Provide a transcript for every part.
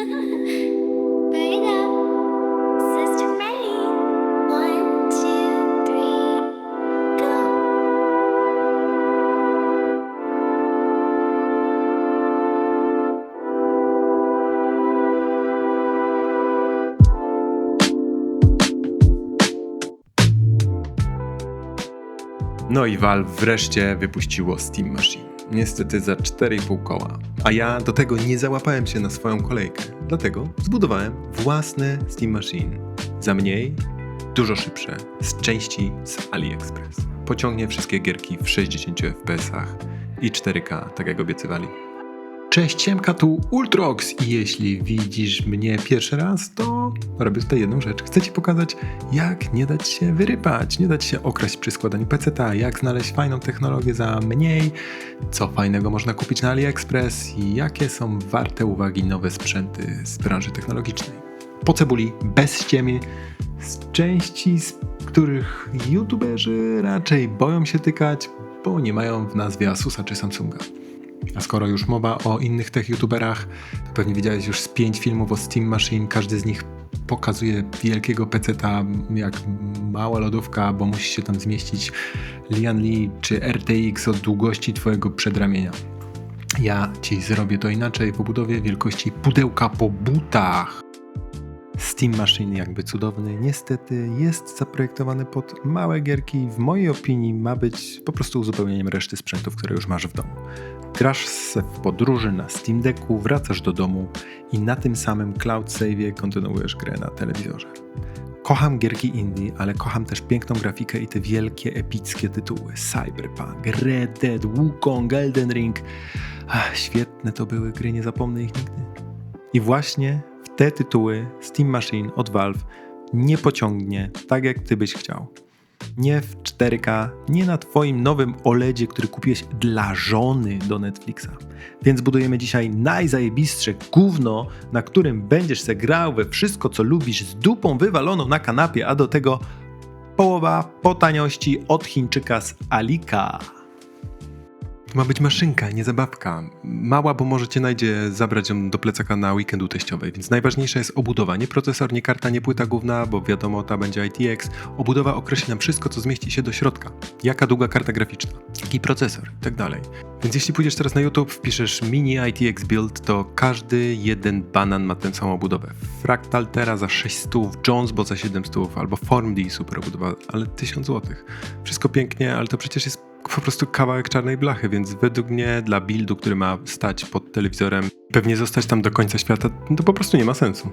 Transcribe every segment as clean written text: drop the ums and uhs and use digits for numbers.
Bring up, Sister May. 1, 2, 3, go. No i Valve wreszcie wypuściło Steam Machine. Niestety za 4,5 koła. A ja do tego nie załapałem się na swoją kolejkę. Dlatego zbudowałem własny Steam Machine. Za mniej, dużo szybsze, z części z AliExpress. Pociągnie wszystkie gierki w 60 FPS-ach i 4K, tak jak obiecywali. Cześć, siemka, tu Ultrox i jeśli widzisz mnie pierwszy raz, to robię tutaj jedną rzecz. Chcę Ci pokazać, jak nie dać się wyrypać, nie dać się okraść przy składaniu peceta, jak znaleźć fajną technologię za mniej, co fajnego można kupić na AliExpress i jakie są warte uwagi nowe sprzęty z branży technologicznej. Po cebuli, bez ściemy, z części, z których youtuberzy raczej boją się tykać, bo nie mają w nazwie Asusa czy Samsunga. A skoro już mowa o innych tech youtuberach, to pewnie widziałeś już z 5 filmów o Steam Machine. Każdy z nich pokazuje wielkiego peceta jak mała lodówka, bo musi się tam zmieścić Lian Li czy RTX o długości twojego przedramienia. Ja ci zrobię to inaczej w obudowie wielkości pudełka po butach. Steam Machine jakby cudowny, niestety jest zaprojektowany pod małe gierki. W mojej opinii ma być po prostu uzupełnieniem reszty sprzętów, które już masz w domu. Grasz se w podróży na Steam Decku, wracasz do domu i na tym samym cloud save'ie kontynuujesz grę na telewizorze. Kocham gierki indie, ale kocham też piękną grafikę i te wielkie, epickie tytuły. Cyberpunk, Red Dead, Wukong, Elden Ring. Świetne to były gry, nie zapomnę ich nigdy. I właśnie w te tytuły Steam Machine od Valve nie pociągnie tak, jak ty byś chciał. Nie w 4K, nie na twoim nowym OLEDzie, który kupiłeś dla żony do Netflixa. Więc budujemy dzisiaj najzajebistsze gówno, na którym będziesz se grał we wszystko, co lubisz, z dupą wywaloną na kanapie, a do tego połowa po taniości od Chińczyka z Alika. To ma być maszynka, nie zabawka. Mała, bo może cię najdzie zabrać ją do plecaka na weekendu teściowej, więc najważniejsza jest obudowa. Nie procesor, nie karta, nie płyta główna, bo wiadomo, ta będzie ITX. Obudowa określi nam wszystko, co zmieści się do środka. Jaka długa karta graficzna, jaki procesor i tak dalej. Więc jeśli pójdziesz teraz na YouTube, wpiszesz mini ITX build, to każdy jeden banan ma tę samą obudowę. Fractal Terra za 600, Jones Bo za 700, albo Formd super obudowa, ale 1000 zł. Wszystko pięknie, ale to przecież jest po prostu kawałek czarnej blachy, więc według mnie dla buildu, który ma stać pod telewizorem, pewnie zostać tam do końca świata, to po prostu nie ma sensu.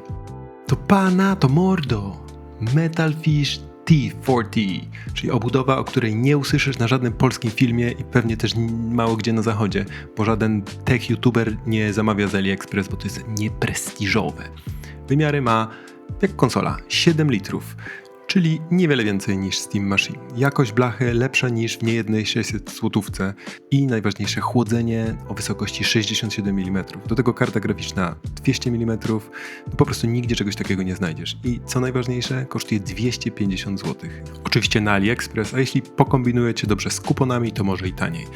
To pana, to mordo! Metalfish T40, czyli obudowa, o której nie usłyszysz na żadnym polskim filmie i pewnie też mało gdzie na zachodzie, bo żaden tech youtuber nie zamawia z AliExpress, bo to jest nieprestiżowe. Wymiary ma jak konsola, 7 litrów. Czyli niewiele więcej niż Steam Machine. Jakość blachy lepsza niż w niejednej 600 złotówce i najważniejsze chłodzenie o wysokości 67 mm. Do tego karta graficzna 200 mm. Po prostu nigdzie czegoś takiego nie znajdziesz. I co najważniejsze, kosztuje 250 zł. Oczywiście na AliExpress, a jeśli pokombinujecie dobrze z kuponami, to może i taniej.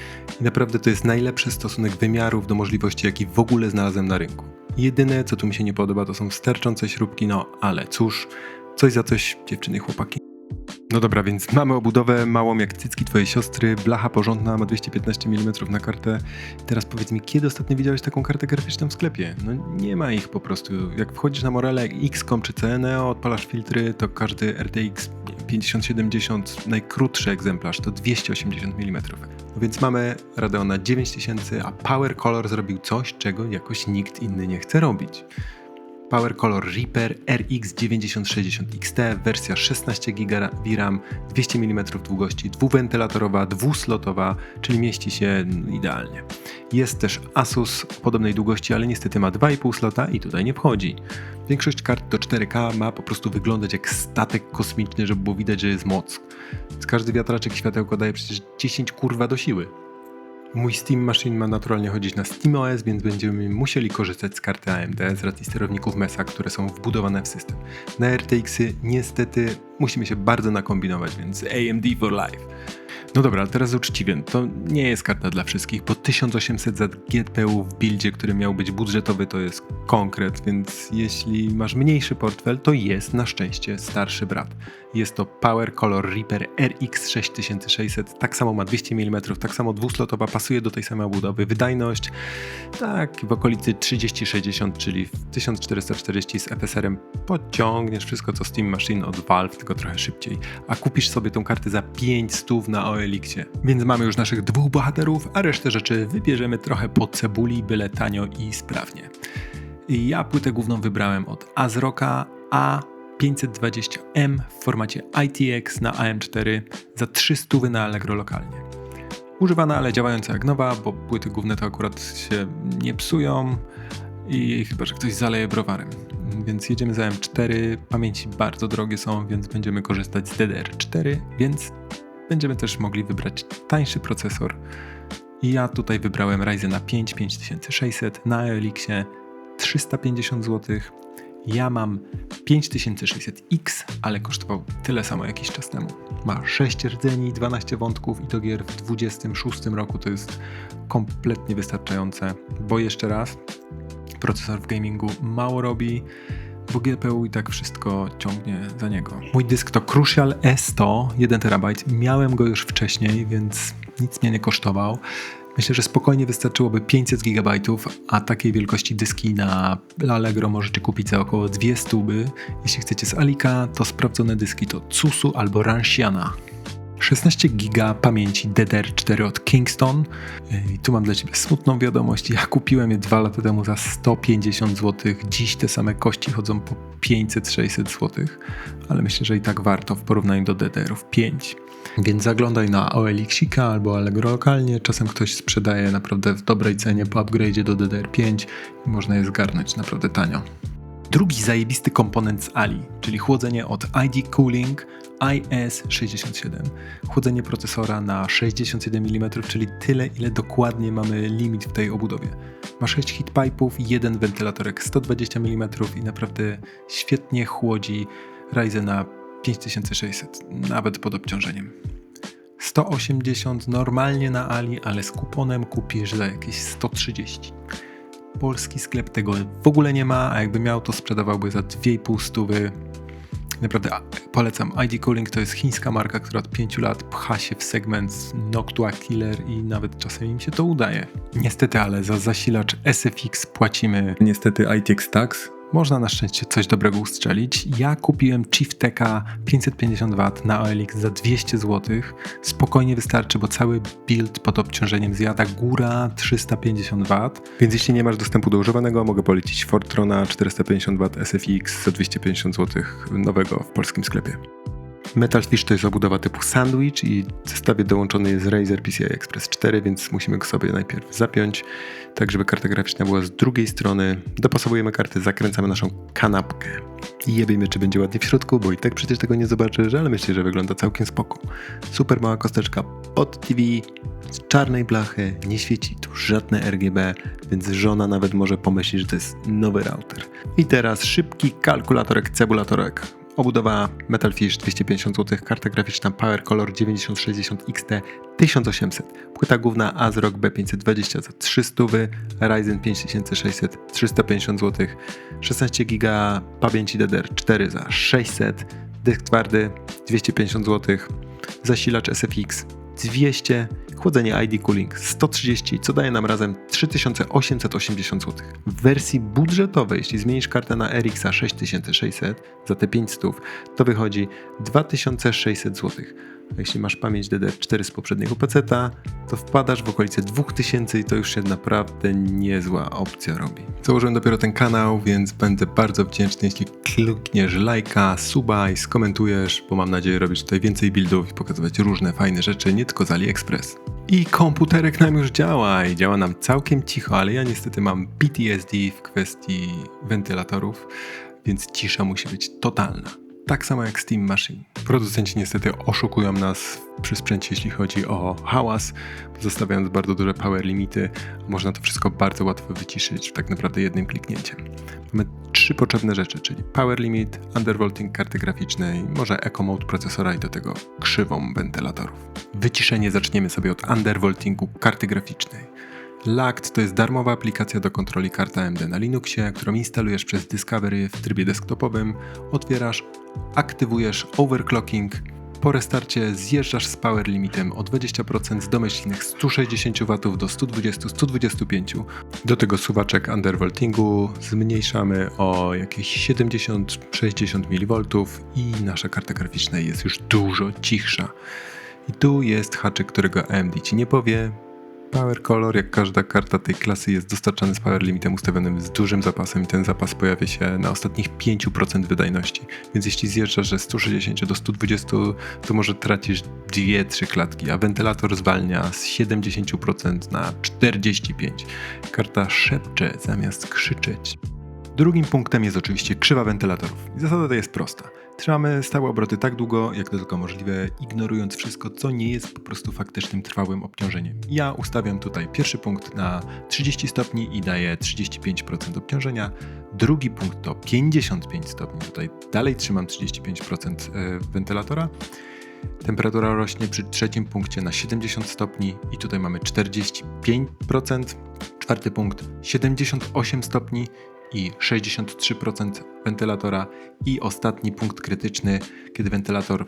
I naprawdę to jest najlepszy stosunek wymiarów do możliwości, jaki w ogóle znalazłem na rynku. Jedyne, co tu mi się nie podoba, to są sterczące śrubki, no ale cóż, coś za coś, dziewczyny i chłopaki. No dobra, więc mamy obudowę małą jak cycki twojej siostry, blacha porządna, ma 215 mm na kartę. Teraz powiedz mi, kiedy ostatnio widziałeś taką kartę graficzną w sklepie? No nie ma ich po prostu. Jak wchodzisz na Morele, XCOM czy CNEO, odpalasz filtry, to każdy RTX 5070, najkrótszy egzemplarz, to 280 mm. No więc mamy Radeona 9000, a Power Color zrobił coś, czego jakoś nikt inny nie chce robić. Power Color Reaper RX 9060 XT, wersja 16 GB VRAM, 200 mm długości, dwuwentylatorowa, dwuslotowa, czyli mieści się idealnie. Jest też Asus podobnej długości, ale niestety ma 2,5 slota i tutaj nie wchodzi. Większość kart do 4K ma po prostu wyglądać jak statek kosmiczny, żeby było widać, że jest moc. Więc każdy wiatraczek światełko daje przecież 10 kurwa do siły. Mój Steam Machine ma naturalnie chodzić na SteamOS, więc będziemy musieli korzystać z karty AMD z racji sterowników Mesa, które są wbudowane w system. Na RTX-y niestety musimy się bardzo nakombinować, więc AMD for life. No dobra, ale teraz uczciwie, to nie jest karta dla wszystkich, bo 1800 za GPU w buildzie, który miał być budżetowy, to jest konkret, więc jeśli masz mniejszy portfel, to jest na szczęście starszy brat. Jest to Power Color Reaper RX 6600, tak samo ma 200 mm, tak samo dwuslotowa, pasuje do tej samej obudowy. Wydajność, tak w okolicy 3060, czyli w 1440 z FSR-em podciągniesz wszystko co Steam Machine od Valve, tylko trochę szybciej. A kupisz sobie tą kartę za 500 na OLX-ie. Więc mamy już naszych dwóch bohaterów, a resztę rzeczy wybierzemy trochę po cebuli, byle tanio i sprawnie. Ja płytę główną wybrałem od ASRock'a A520M w formacie ITX na AM4 za 300 na Allegro lokalnie. Używana, ale działająca jak nowa, bo płyty główne to akurat się nie psują i chyba, że ktoś zaleje browarem. Więc jedziemy za M4, pamięci bardzo drogie są, więc będziemy korzystać z DDR4, więc będziemy też mogli wybrać tańszy procesor. I ja tutaj wybrałem Ryzena 5 5600 na OLX-ie 350 zł. Ja mam 5600X, ale kosztował tyle samo jakiś czas temu. Ma 6 rdzeni, 12 wątków i to gier w 26 roku to jest kompletnie wystarczające, bo jeszcze raz, procesor w gamingu mało robi, bo GPU i tak wszystko ciągnie za niego. Mój dysk to Crucial E100, 1 TB. Miałem go już wcześniej, więc nic mnie nie kosztował. Myślę, że spokojnie wystarczyłoby 500 GB, a takiej wielkości dyski na Allegro możecie kupić za około 200 zł. Jeśli chcecie z Alika, to sprawdzone dyski to Cusu albo Ranciana. 16 GB pamięci DDR4 od Kingston. I tu mam dla Ciebie smutną wiadomość. Ja kupiłem je 2 lata temu za 150 zł. Dziś te same kości chodzą po 500-600 zł. Ale myślę, że i tak warto w porównaniu do DDR-ów 5. Więc zaglądaj na OLX-ika albo Allegro lokalnie. Czasem ktoś sprzedaje naprawdę w dobrej cenie po upgrade'zie do DDR5 i można je zgarnąć naprawdę tanio. Drugi zajebisty komponent z Ali, czyli chłodzenie od ID Cooling IS67. Chłodzenie procesora na 67 mm, czyli tyle, ile dokładnie mamy limit w tej obudowie. Ma 6 heatpipe'ów, jeden wentylatorek 120 mm i naprawdę świetnie chłodzi Ryzena 5600, nawet pod obciążeniem. 180 normalnie na Ali, ale z kuponem kupisz za jakieś 130. Polski sklep tego w ogóle nie ma, a jakby miał, to sprzedawałby za 2,5 stówy. Naprawdę polecam. ID Cooling to jest chińska marka, która od 5 lat pcha się w segment Noctua Killer i nawet czasem im się to udaje. Niestety, ale za zasilacz SFX płacimy niestety ITX Tax. Można na szczęście coś dobrego ustrzelić. Ja kupiłem Chiefteka 550W na OLX za 200 zł. Spokojnie wystarczy, bo cały build pod obciążeniem zjada góra 350W. Więc jeśli nie masz dostępu do używanego, mogę polecić Fortrona 450W SFX za 250 zł nowego w polskim sklepie. Metal Fish to jest obudowa typu sandwich i w zestawie dołączony jest Razer PCI Express 4, więc musimy go sobie najpierw zapiąć, tak żeby karta graficzna była z drugiej strony. Dopasowujemy kartę, zakręcamy naszą kanapkę i jebiemy, czy będzie ładnie w środku, bo i tak przecież tego nie zobaczysz, ale myślę, że wygląda całkiem spoko. Super mała kosteczka pod TV, z czarnej blachy, nie świeci tu żadne RGB, więc żona nawet może pomyśleć, że to jest nowy router. I teraz szybki kalkulatorek, cebulatorek. Obudowa Metal Fish 250 zł, karta graficzna Power Color 9060 XT 1800, płyta główna ASRock B520 za 300, Ryzen 5600 350 zł, 16 GB pamięci DDR4 za 600, dysk twardy 250 zł, zasilacz SFX 200, chłodzenie ID Cooling 130, co daje nam razem 3880 zł. W wersji budżetowej, jeśli zmienisz kartę na RX 6600 za te 500, to wychodzi 2600 zł. A jeśli masz pamięć DDR4 z poprzedniego peceta, to wpadasz w okolice 2000 i to już się naprawdę niezła opcja robi. Założyłem dopiero ten kanał, więc będę bardzo wdzięczny, jeśli klikniesz lajka, suba i skomentujesz, bo mam nadzieję robić tutaj więcej buildów i pokazywać różne fajne rzeczy, nie tylko z AliExpress. I komputerek nam już działa i działa nam całkiem cicho, ale ja niestety mam PTSD w kwestii wentylatorów, więc cisza musi być totalna. Tak samo jak Steam Machine. Producenci niestety oszukują nas przy sprzęcie, jeśli chodzi o hałas, zostawiając bardzo duże power limity. Można to wszystko bardzo łatwo wyciszyć tak naprawdę jednym kliknięciem. Mamy 3 3 potrzebne rzeczy, czyli Power Limit, Undervolting karty graficznej, może Eco Mode procesora i do tego krzywą wentylatorów. Wyciszenie zaczniemy sobie od Undervoltingu karty graficznej. Lakt to jest darmowa aplikacja do kontroli kart AMD na Linuxie, którą instalujesz przez Discovery w trybie desktopowym, otwierasz, aktywujesz overclocking, po restarcie zjeżdżasz z power limitem o 20% z domyślnych 160 W do 120-125. Do tego suwaczek undervoltingu zmniejszamy o jakieś 70-60 mV i nasza karta graficzna jest już dużo cichsza. I tu jest haczyk, którego AMD Ci nie powie. Power Color, jak każda karta tej klasy, jest dostarczany z power limitem ustawionym z dużym zapasem i ten zapas pojawia się na ostatnich 5% wydajności. Więc jeśli zjeżdżasz ze 160 do 120, to może tracisz 2-3 klatki, a wentylator zwalnia z 70% na 45%. Karta szepcze zamiast krzyczeć. Drugim punktem jest oczywiście krzywa wentylatorów. I zasada ta jest prosta. Trzymamy stałe obroty tak długo, jak to tylko możliwe, ignorując wszystko, co nie jest po prostu faktycznym, trwałym obciążeniem. Ja ustawiam tutaj pierwszy punkt na 30 stopni i daję 35% obciążenia. Drugi punkt to 55 stopni. Tutaj dalej trzymam 35% wentylatora. Temperatura rośnie przy trzecim punkcie na 70 stopni i tutaj mamy 45%. Czwarty punkt 78 stopni i 63% wentylatora i ostatni punkt krytyczny, kiedy wentylator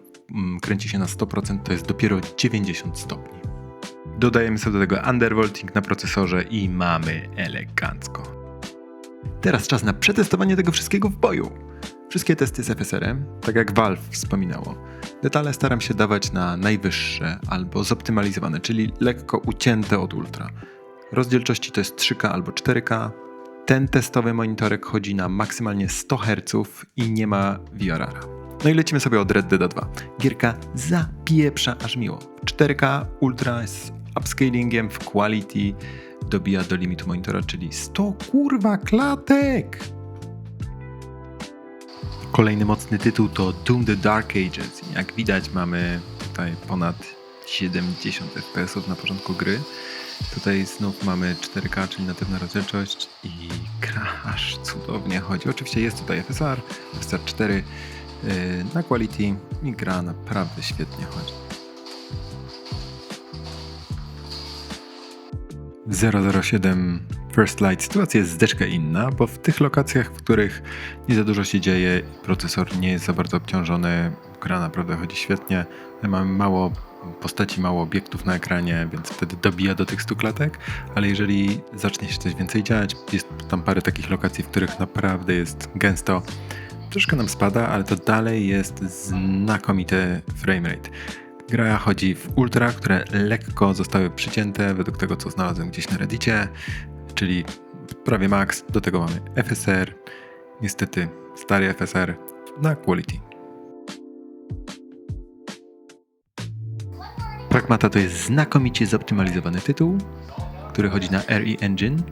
kręci się na 100%, to jest dopiero 90 stopni. Dodajemy sobie do tego undervolting na procesorze i mamy elegancko. Teraz czas na przetestowanie tego wszystkiego w boju. Wszystkie testy z FSR-em, tak jak Valve wspominało, detale staram się dawać na najwyższe albo zoptymalizowane, czyli lekko ucięte od ultra. Rozdzielczości to jest 3K albo 4K. Ten testowy monitorek chodzi na maksymalnie 100 Hz i nie ma VRR-a. No i lecimy sobie od Red Dead 2. Gierka zapieprza aż miło. 4K Ultra z upscalingiem w quality dobija do limitu monitora, czyli 100 kurwa klatek! Kolejny mocny tytuł to Doom The Dark Ages. Jak widać mamy tutaj ponad 70 FPS na początku gry. Tutaj znów mamy 4K, czyli natywna rozdzielczość i gra aż cudownie chodzi. Oczywiście jest tutaj FSR 4 na quality i gra naprawdę świetnie chodzi. 007 First Light sytuacja jest zdeczkę inna, bo w tych lokacjach, w których nie za dużo się dzieje, procesor nie jest za bardzo obciążony, gra naprawdę chodzi świetnie. Mamy mało postaci, mało obiektów na ekranie, więc wtedy dobija do tych 100 klatek, ale jeżeli zacznie się coś więcej dziać, jest tam parę takich lokacji, w których naprawdę jest gęsto, troszkę nam spada, ale to dalej jest znakomity framerate. Gra chodzi w ultra, które lekko zostały przycięte według tego, co znalazłem gdzieś na Reddicie, czyli prawie max. Do tego mamy FSR, niestety stary FSR na quality. Pragmata to jest znakomicie zoptymalizowany tytuł, który chodzi na RE Engine,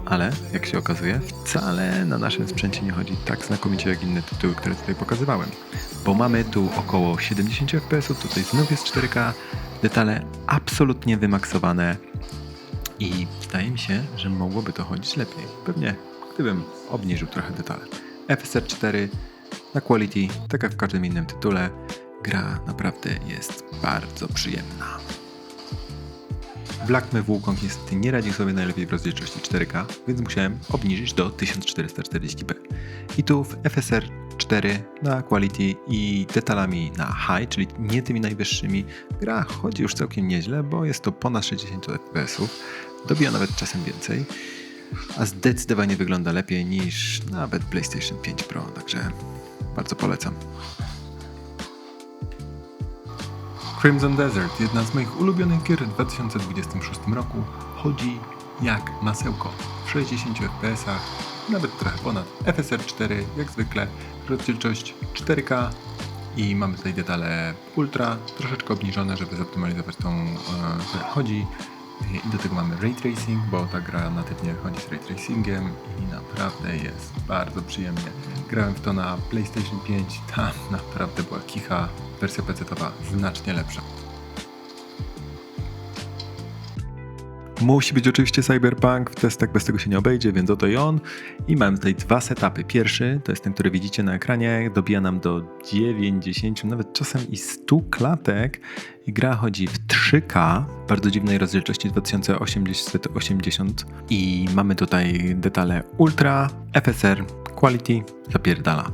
ale jak się okazuje, wcale na naszym sprzęcie nie chodzi tak znakomicie jak inne tytuły, które tutaj pokazywałem. Bo mamy tu około 70 fps, tutaj znów jest 4K, detale absolutnie wymaksowane i wydaje mi się, że mogłoby to chodzić lepiej. Pewnie gdybym obniżył trochę detale. FSR 4 na quality, tak jak w każdym innym tytule, gra naprawdę jest bardzo przyjemna. Black Myth Wukong niestety nie radzi sobie najlepiej w rozdzielczości 4K, więc musiałem obniżyć do 1440p. I tu w FSR 4 na quality i detalami na high, czyli nie tymi najwyższymi, gra chodzi już całkiem nieźle, bo jest to ponad 60 fps, dobija nawet czasem więcej, a zdecydowanie wygląda lepiej niż nawet PlayStation 5 Pro, także bardzo polecam. Crimson Desert, jedna z moich ulubionych gier w 2026 roku, chodzi jak masełko w 60 fps, nawet trochę ponad. FSR 4 jak zwykle, rozdzielczość 4K i mamy tutaj detale ultra, troszeczkę obniżone, żeby zoptymalizować tą chodzi. I do tego mamy Ray Tracing, bo ta gra natywnie chodzi z Ray Tracingiem i naprawdę jest bardzo przyjemnie. Grałem w to na PlayStation 5, tam naprawdę była kicha, wersja PC-towa znacznie lepsza. Musi być oczywiście Cyberpunk, w testach bez tego się nie obejdzie, więc oto i on. I mam tutaj 2 setupy. Pierwszy to jest ten, który widzicie na ekranie, dobija nam do 90, nawet czasem i 100 klatek. I gra chodzi w 3K, bardzo dziwnej rozdzielczości 2880 i mamy tutaj detale Ultra, FSR, Quality, zapierdala.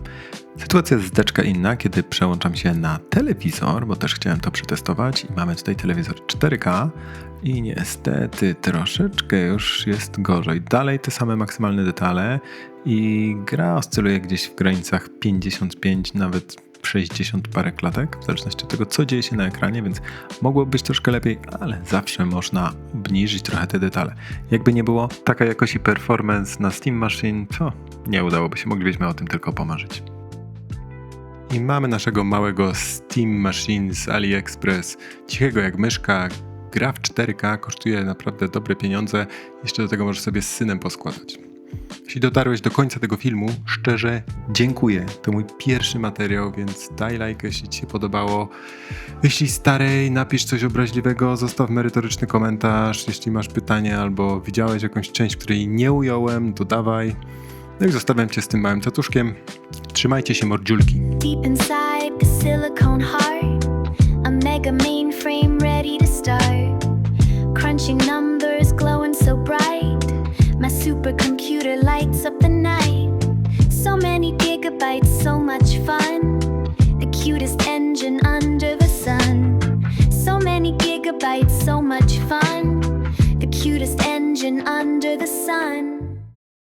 Sytuacja jest zdeczka inna, kiedy przełączam się na telewizor, bo też chciałem to przetestować i mamy tutaj telewizor 4K i niestety troszeczkę już jest gorzej. Dalej te same maksymalne detale i gra oscyluje gdzieś w granicach 55, nawet 60 parę klatek, w zależności od tego, co dzieje się na ekranie, więc mogło być troszkę lepiej, ale zawsze można obniżyć trochę te detale. Jakby nie było, taka jakość i performance na Steam Machine, to nie udałoby się, moglibyśmy o tym tylko pomarzyć. I mamy naszego małego Steam Machine z AliExpress, cichego jak myszka, gra w 4K, kosztuje naprawdę dobre pieniądze, jeszcze do tego możesz sobie z synem poskładać. Jeśli dotarłeś do końca tego filmu, szczerze dziękuję. To mój pierwszy materiał, więc daj lajkę, jeśli Ci się podobało. Jeśli starej, napisz coś obraźliwego, zostaw merytoryczny komentarz. Jeśli masz pytanie albo widziałeś jakąś część, której nie ująłem, dodawaj. No i zostawiam Cię z tym małym catuszkiem. Trzymajcie się, mordziulki. Deep inside the silicone heart, a mega mainframe ready to start. Crunching numbers glowing so bright, my supercomputer lights up the night. So many gigabytes, so much fun. The cutest engine under the sun. So many gigabytes, so much fun. The cutest engine under the sun.